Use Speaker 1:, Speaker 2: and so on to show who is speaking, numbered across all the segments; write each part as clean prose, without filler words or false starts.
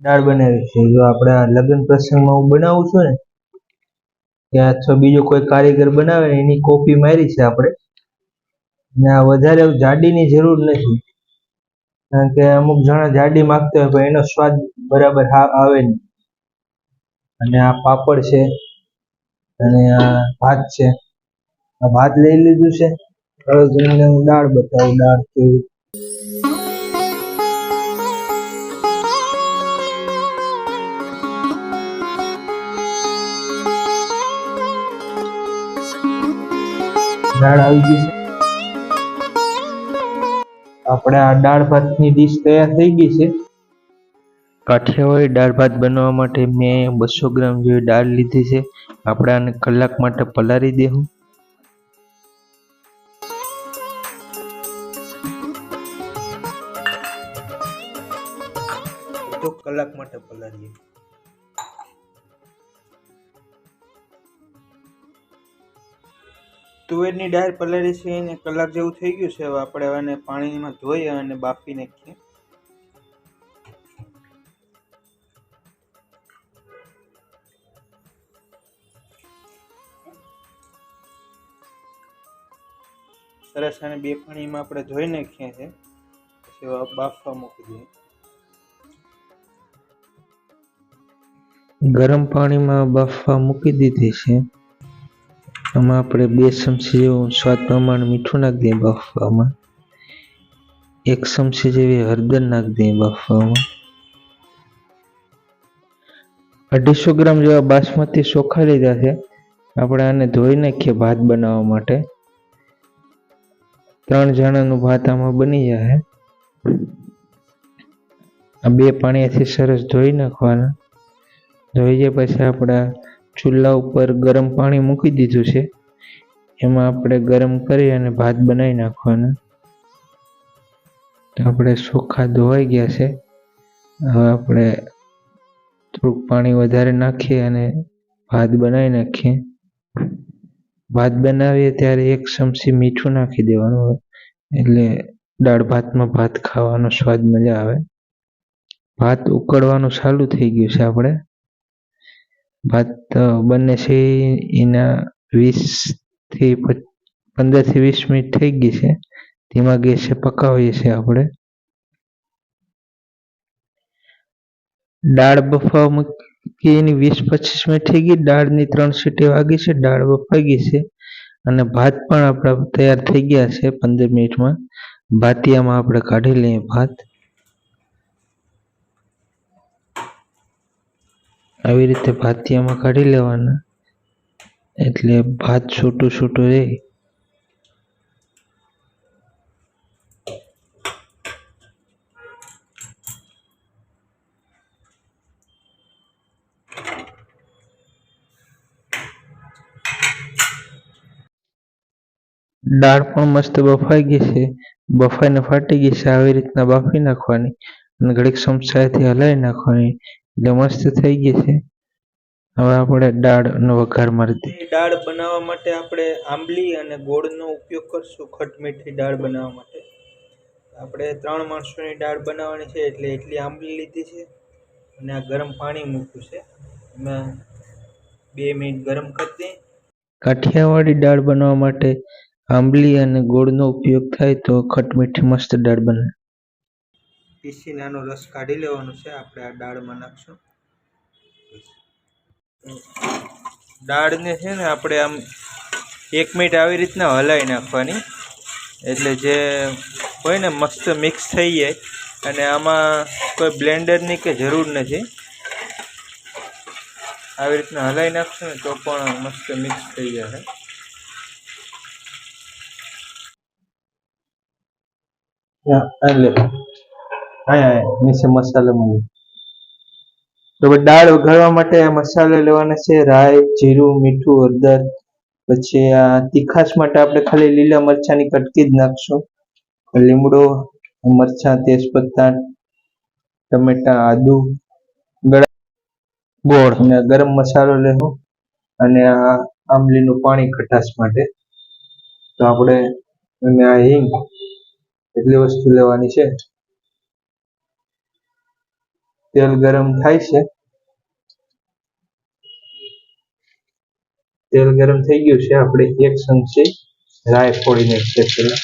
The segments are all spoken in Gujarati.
Speaker 1: દાળ બનાવી છે. જો આપણે આ લગ્ન પ્રસંગમાં હું બનાવું છું ને ત્યાં અથવા બીજો કોઈ કારીગર બનાવે ને એની કોપી મારી છે આપણે. ને આ વધારે જાડીની જરૂર નથી, કારણ કે અમુક જણા જાડી માંગતા હોય પણ એનો સ્વાદ બરાબર આવે નહીં. અને આ પાપડ છે અને આ ભાત છે. આ ભાત લઈ લીધું છે. હવે તમને હું દાળ બતાવું, દાળ કેવી. દાળ આવી ગઈ છે. આપણે આ દાળ ભાતની ડીશ તૈયાર થઈ ગઈ છે. કાઠિયાવાડી દાળ ભાત બનાવવા માટે મેં 200 ગ્રામ જેવી દાળ લીધી છે. આપણે આને કલાક માટે પલાળી દેવું. તો કલાક માટે પલાળીએ. તુવેરની દાળ પલાળી છે એને કલાક જેવું થઈ ગયું છે. હવે આપણે આને પાણીમાં ધોઈ અને બાફી નાખીએ. સરસ અને બે પાણીમાં આપણે ધોઈ નાખીએ છીએ. પછી બાફવા મૂકી દઈએ. ગરમ પાણીમાં બાફવા મૂકી દીધી છે. આમાં આપણે 2 ચમચી જેવું સ્વાદ પ્રમાણે મીઠું નાખી દઈએ બાફવામાં. 1 ચમચી જેવી હળદર નાખી દઈએ બાફવામાં. 250 ગ્રામ જેવા બાસમતી ચોખા લીધા છે. આપણે આને ધોઈ નાખીએ ભાત બનાવવા માટે. 3 જણાનું ભાત આમાં બની જાય. આ 2 પાણીથી સરસ ધોઈ નાખવાના. ધોઈ જાય પછી આપણે ચૂલા ઉપર ગરમ પાણી મૂકી દીધું છે. એમાં આપણે ગરમ કરી અને ભાત બનાવી નાખવાના. તો આપણે ચોખા ધોવાઈ ગયા છે. હવે આપણે થોડુંક પાણી વધારે નાખીએ અને ભાત બનાવી નાખીએ. ભાત બનાવીએ ત્યારે 1 ચમચી મીઠું નાખી દેવાનું, એટલે દાળ ભાતમાં ભાત ખાવાનો સ્વાદ મજા આવે. ભાત ઉકળવાનું ચાલુ થઈ ગયું છે. આપણે ભાત બને છે એના 15 થી 20 મિનિટ થઈ ગઈ છે. ધીમા ગેસે પકાવીએ છીએ આપણે. દાળ બફવા મૂકી એની 20-25 મિનિટ થઈ ગઈ. દાળની 3 સીટી વાગી છે. દાળ બફાઈ ગઈ છે અને ભાત પણ આપણા તૈયાર થઈ ગયા છે 15 મિનિટમાં. ભાતિયામાં આપણે કાઢી લઈએ ભાત. આવી રીતે ભાતિયામાં કાઢી લેવાના, એટલે ભાત છૂટું છૂટું રહે. દાળ પણ મસ્ત બફાઈ ગઈ છે. બફાઈને ફાટી ગઈ છે. આવી રીતના બાફી નાખવાની અને ઘડીક ચમચાથી હલાવી નાખવાની, એટલે મસ્ત થઈ ગઈ છે. હવે આપણે દાળનો વઘાર મારી દઈએ. દાળ બનાવવા માટે આપણે આંબલી અને ગોળનો ઉપયોગ કરશું. ખટમીઠી દાળ બનાવવા માટે આપણે 3 માણસોની દાળ બનાવવાની છે, એટલે એટલી આંબલી લીધી છે. અને આ ગરમ પાણી મૂક્યું છે. એમાં 2 મિનિટ ગરમ કરી દઈએ. કાઠિયાવાડી દાળ બનાવવા માટે આંબલી અને ગોળનો ઉપયોગ થાય તો ખટમીઠી મસ્ત દાળ બને. પીસી નાનો રસ કાઢી લેવાનો છે. આપણે આ દાળમાં નાખશું. દાળને છે ને આપણે આમ 1 મિનિટ આવી રીતના હલાવી નાખવાની, એટલે જે હોય ને મસ્ત મિક્સ થઈ જાય. અને આમાં કોઈ બ્લેન્ડરની કે જરૂર નથી. આવી રીતના હલાવી નાખશું ને તો પણ મસ્ત મિક્સ થઈ જશે. નીચે મસાલો મૂકી. તો દાળ વઘારવા માટે આ મસાલા લેવાના છે. રાઈ, જીરું, મીઠું, હળદર. પછી આ તીખાશ માટે આપણે ખાલી લીલા મરચાની કટકી જ નાખશું. લીમડો, મરચાં, તેજપત્તા, ટમેટા, આદુ, ગોળ અને ગરમ મસાલો લેવો. અને આ આંબલીનું પાણી ખટાશ માટે. તો આપણે અને આ હિંગ, એટલી વસ્તુ લેવાની છે. તેલ ગરમ થાય છે. તેલ ગરમ થઈ ગયું છે. આપણે 1 ચમચી રાઈ ફોડી નાખીએ પહેલા.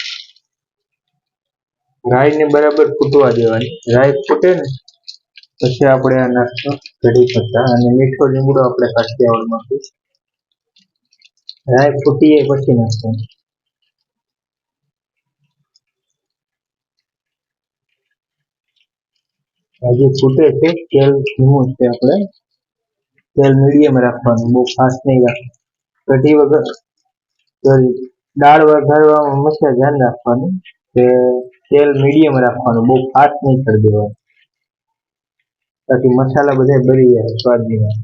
Speaker 1: રાઈને બરાબર ફૂટવા દેવાની. રાઈ ફૂટે ને પછી આપણે આ નાખશું કઢી પત્તા અને મીઠો લીમડો આપણે કાઠિયાવાડમાંથી. રાઈ ફૂટી જાય પછી નાખવાનું. હજુ ફૂટે છે. તેલ ધીમું છે. આપણે તેલ મીડિયમ રાખવાનું, બહુ ફાસ્ટ નહીં રાખવાનું. કઢી વગર દાળ વઘારવામાં હંમેશા ધ્યાન રાખવાનું કે તેલ મીડિયમ રાખવાનું, બહુ ફાસ્ટ નહીં કરી દેવાનું, તાકી મસાલા બધા બળી જાય સ્વાદની.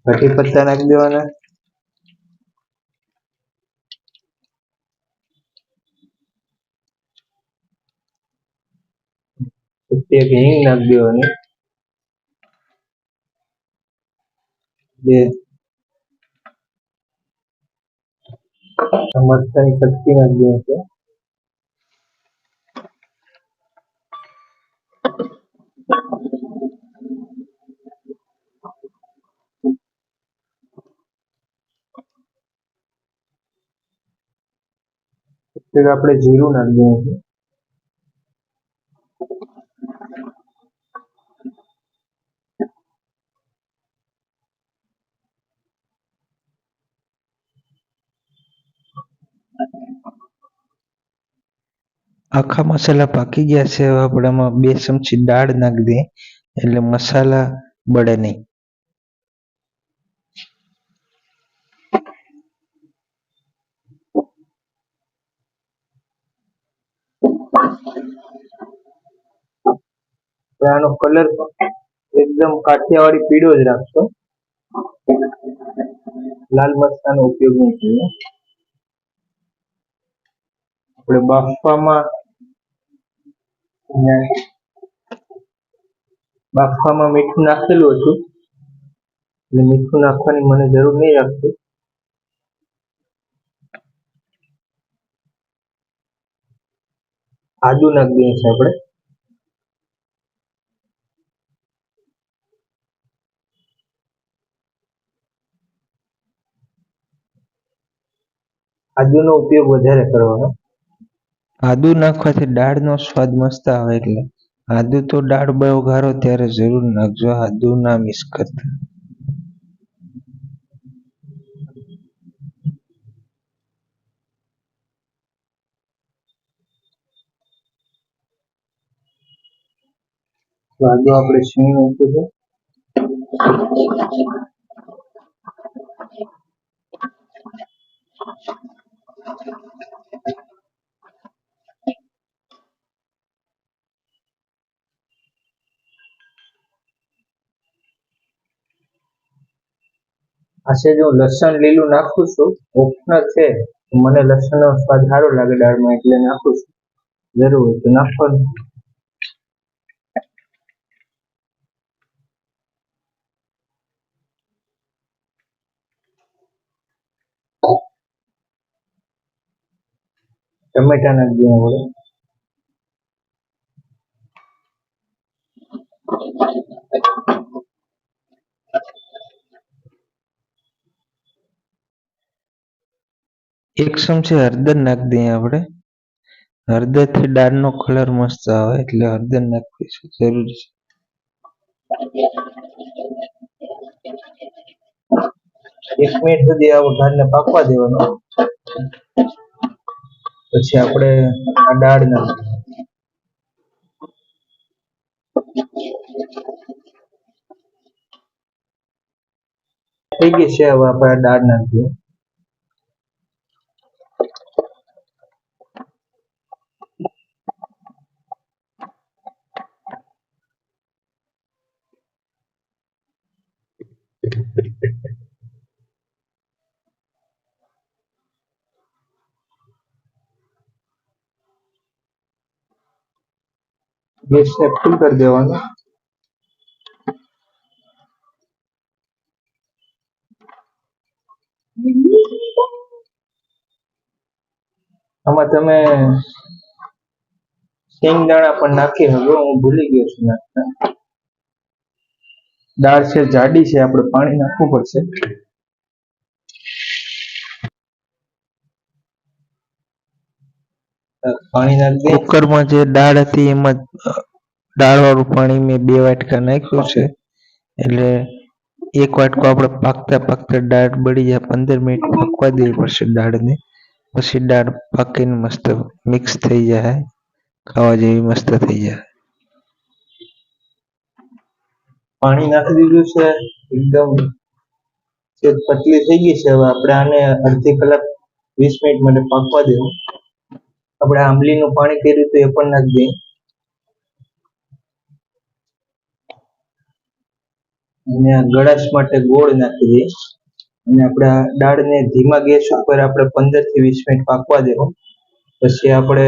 Speaker 1: કઢી પત્તા નાખી દેવાના. પછી એક હિંગ નાખી દેવાની. મરચાંની કટકી નાખી દેવાની છે. પછી આપણે જીરું નાખી દેવાનું છે. આખા મસાલા પાકી ગયા છે. હવે આપણે આમાં 2 ચમચી દાળ નાખી દઈએ એટલે મસાલા બળે નહીં. આનો કલર એકદમ કાઠિયાવાડી પીળો જ રાખશો, લાલ મરચાંનો ઉપયોગ નહીં કરીએ. આપણે બાફવામાં મીઠું નાખેલું હતું એટલે મીઠું નાખવાની મને જરૂર નહીં રાખતી. આદુ નાખી દઈએ છીએ આપણે. આદુનો ઉપયોગ વધારે કરવાનો. આદુ નાખવાથી દાળનો સ્વાદ મસ્ત આવે. એટલે આદુ તો દાળ વઘારો ત્યારે જરૂર નાખજો, આદુ ના મિસ કરતા. આદુ આપણે છીણી નાખ્યું છે. આજે જો લસણ લીલું નાખું છું, ઓપ્શનલ છે. મને લસણનો સ્વાદ સારો લાગે દાળમાં એટલે નાખું છું. જરૂર હોય તો નાખવાનું. ટમેટા નાખી દેવા પડે. એક ચમચી હળદર નાખી દઈએ આપણે. હળદરથી દાળનો કલર મસ્ત આવે એટલે હળદર નાખવી જરૂરી છે. એક મિનિટ સુધી આ વઘારને પાકવા દેવાનો. પછી આપણે આ દાળ નાખી. થઈ ગઈ છે. હવે આપણે દાળ નાખીએ. ગેસને ફૂલ કરી દેવાનો. આમાં તમે શેંગદાણા પણ નાખી શકો, હું ભૂલી ગયો છું નાખતા. દાળ છે જાડી છે, આપણે પાણી નાખવું પડશે. પાણી નાખી કુકરમાં જે દાળ હતી એમાં દાળવાળું પાણી મેં 2 વાટકા નાખ્યું છે. એટલે 1 વાટકો આપણે પાકતા દાળ બળી જાય 15 મિનિટ પાકવા દેવી પડશે દાળને. પછી દાળ પાકીને મસ્ત મિક્સ થઈ જાય, ખાવા જેવી મસ્ત થઈ જાય. પાણી નાખી દીધું છે, એકદમ પતલી થઈ ગઈ છે. હવે આપણે આને અડધી કલાક 20 મિનિટ માટે પાકવા દેવું. આપણે આંબલીનું પાણી કર્યું તો એ પણ નાખી દઈએ. અને આ ગળાશ માટે ગોળ નાખી દઈએ. અને આપણે આ દાળને ધીમા ગેસ ઉપર આપણે 15 થી 20 મિનિટ પાકવા દેવો. પછી આપણે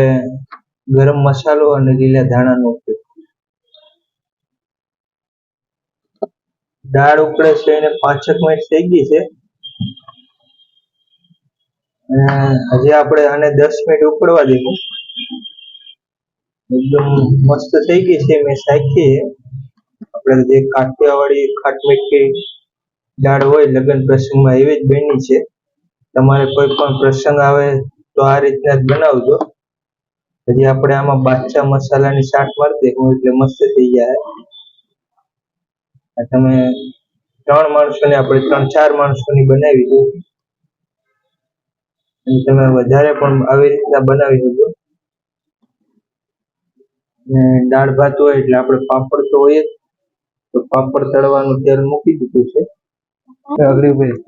Speaker 1: ગરમ મસાલો અને લીલા ધાણાનો ઉપયોગ. દાળ ઉકળે છે એને 5-6 મિનિટ થઈ ગઈ છે. અને હજી આપણે આને 10 મિનિટ ઉકળવા દેવું. એકદમ મસ્ત થઈ ગઈ છે. મેં શાખી આપણે જે કાઠિયાવાડી ખાટ મીઠી દાળ હોય લગ્ન પ્રસંગમાં એવી જ બની છે. તમારે કોઈ પણ પ્રસંગ આવે તો આ રીતના જ બનાવજો. હજી આપણે આમાં બાદશાહ મસાલાની ચાટ મારી દેવું એટલે મસ્ત થઈ જાય. તમે 3 માણસોને આપણે 3-4 માણસોની બનાવી દો. અને તમે વધારે પણ આવી રીતના બનાવી શકો. દાળ ભાત હોય એટલે આપણે પાપડ તો હોય જ, તો પાપડ તળવાનું તેલ મૂકી દીધું છે. અગ્રીભાઈ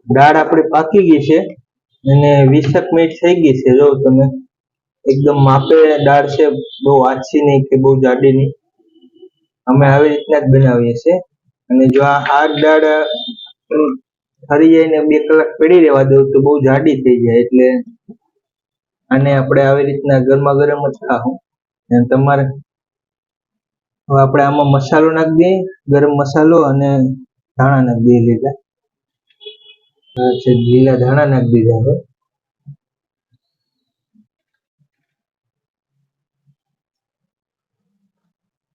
Speaker 1: દાળ આપણી પાકી ગઈ છે અને 20 મિનિટ થઈ ગઈ છે. જો તમે એકદમ માપે દાળ છે, બહુ આછી નહીં કે બહુ જાડી નહીં. અમે આવી રીતના જ બનાવીએ છીએ. અને જો આ દાળ ઠરી જાય ને 2 કલાક પડી રહેવા દઉં તો બહુ જાડી થઈ જાય. એટલે આને આપણે આવી રીતના ગરમા ગરમ જ ખાવું. અને તમારે હવે આપણે આમાં મસાલો નાખી દઈએ, ગરમ મસાલો અને ધાણા નાખી દઈએ લીલા ધાણા નાખી દીધા છે.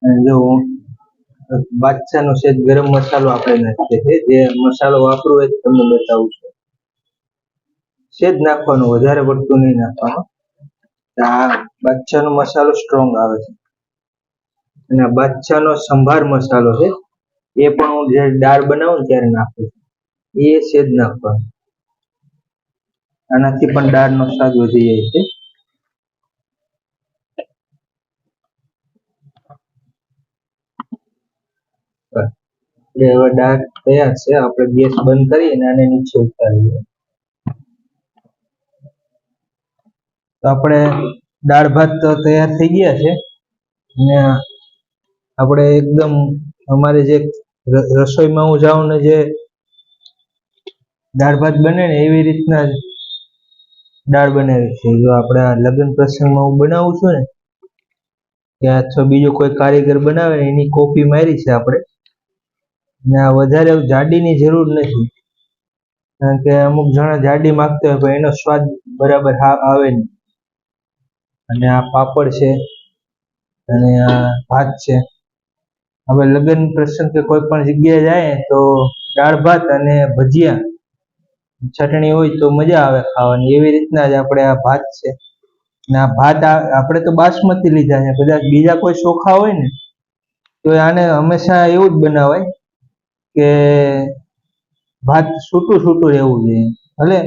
Speaker 1: અને જો બાદશાહનો સેજ ગરમ મસાલો આપણે નાખીએ છીએ. જે મસાલો વાપરવો હોય તમને બતાવું છું. સેજ નાખવાનો, વધારે પડતું નહીં નાખવાનો. આ બાદશાહનો મસાલો સ્ટ્રોંગ આવે છે. અને આ બાદશાહનો સંભાર મસાલો છે, એ પણ હું જ્યારે દાળ બનાવું ત્યારે નાખું છું. એ સેજ નાખવાનો, આનાથી પણ દાળનો સ્વાદ વધી જાય છે. હવે દાળ તૈયાર છે. આપણે ગેસ બંધ કરી અને આને નીચે ઉતારી દઈએ. તો આપણે દાળ ભાત તો તૈયાર થઈ ગયા છે. અને આપણે એકદમ અમારે જે રસોઈમાં હું જાઉં ને જે દાળ ભાત બને ને એવી રીતના જ દાળ બનાવી છે. જો આપણે આ લગ્ન પ્રસંગમાં હું બનાવું છું ને ત્યાં અથવા બીજો કોઈ કારીગર બનાવે ને એની કોપી મારી છે આપણે. ને આ વધારે જાડીની જરૂર નથી, કારણ કે અમુક જણા જાડી માંગતા હોય પણ એનો સ્વાદ બરાબર આવે નહીં. અને આ પાપડ છે અને આ ભાત છે. હવે લગ્ન પ્રસંગ કે કોઈ પણ જગ્યાએ જાય તો દાળ ભાત અને ભજીયા ચટણી હોય તો મજા આવે ખાવાની. એવી રીતના જ આપણે આ ભાત છે. ને આ ભાત આપણે તો બાસમતી લીધા છે. બધા બીજા કોઈ ચોખા હોય ને તો આને હંમેશા એવું જ બનાવાય કે ભાત છૂટું છૂટું રહેવું જોઈએ. ભલે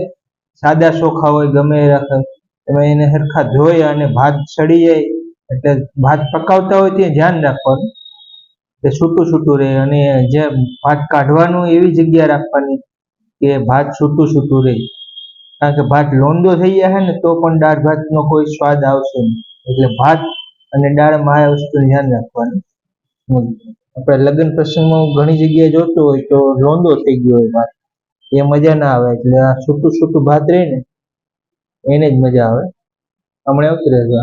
Speaker 1: સાદા ચોખા હોય ગમે એ રાખે, તમે એને સરખા ધોઈ અને ભાત સડી જાય એટલે ભાત પકાવતા હોય ત્યાં ધ્યાન રાખવાનું કે છૂટું છૂટું રહે. અને જે ભાત કાઢવાનું એવી જગ્યા રાખવાની કે ભાત છૂટું છૂટું રહે. કારણ કે ભાત લોંદો થઈ જાય ને તો પણ દાળ ભાતનો કોઈ સ્વાદ આવશે નહીં. એટલે ભાત અને દાળમાં આ વસ્તુનું ધ્યાન રાખવાનું. આપણે લગ્ન પ્રસંગમાં ઘણી જગ્યાએ જોતો હોય તો લોંદો થઈ ગયો હોય ભાત, એ મજા ના આવે. એટલે આ છૂટું છૂટું ભાત રહે ને એને જ મજા આવે. હમણાં આવતી રહેજો.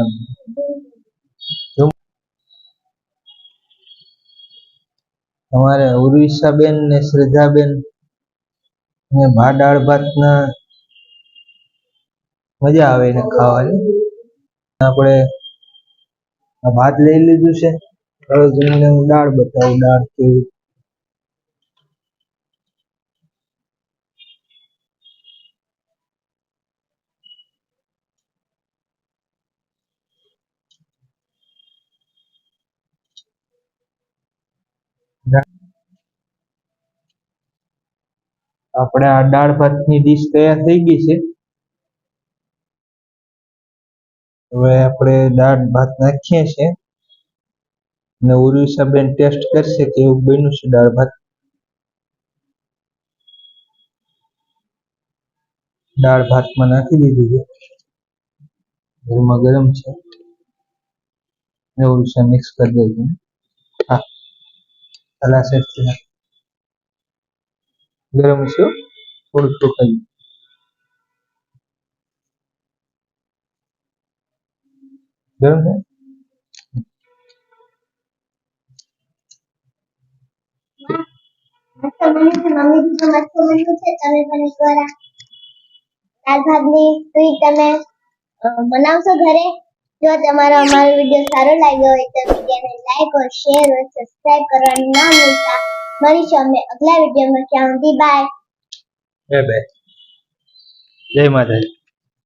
Speaker 1: તમારે ઉર્વિશાબેન ને શ્રદ્ધાબેન ને દાળ ભાત ના મજા આવે એને ખાવાની. આપણે ભાત લઈ લીધું છે. હવે તમને હું દાળ બતાવું. દાળ કેવી આપણે આ દાળ ભાતની ડીશ તૈયાર થઈ ગઈ છે. હવે આપણે દાળ ભાત નાખીએ છીએ ને ઉર્વિશાબેન ટેસ્ટ કરશે કે એવું બન્યું છે દાળ ભાત. દાળ ભાતમાં નાખી દીધી છે, ગરમા ગરમ છે. ઉર્વિશા મિક્સ કરી દેજો. હા, ખલાસેથી ગરમ છે, થોડું થોડું ગરમ છે. મમ્મી તો મસ્ત બન્યું છે. તમે પણ એકવાર દાળ ભાતની સ્વીટ તમે બનાવશો ઘરે. જો તમારો અમારો વિડીયો સારો લાગ્યો હોય તો વિડીયોને લાઈક और शेयर और सब्सक्राइब કરવાનું ના ભૂલતા. મળીશું અમે અગલા વિડીયોમાં. ત્યાં સુધી બાય બાય. જય માતાજી.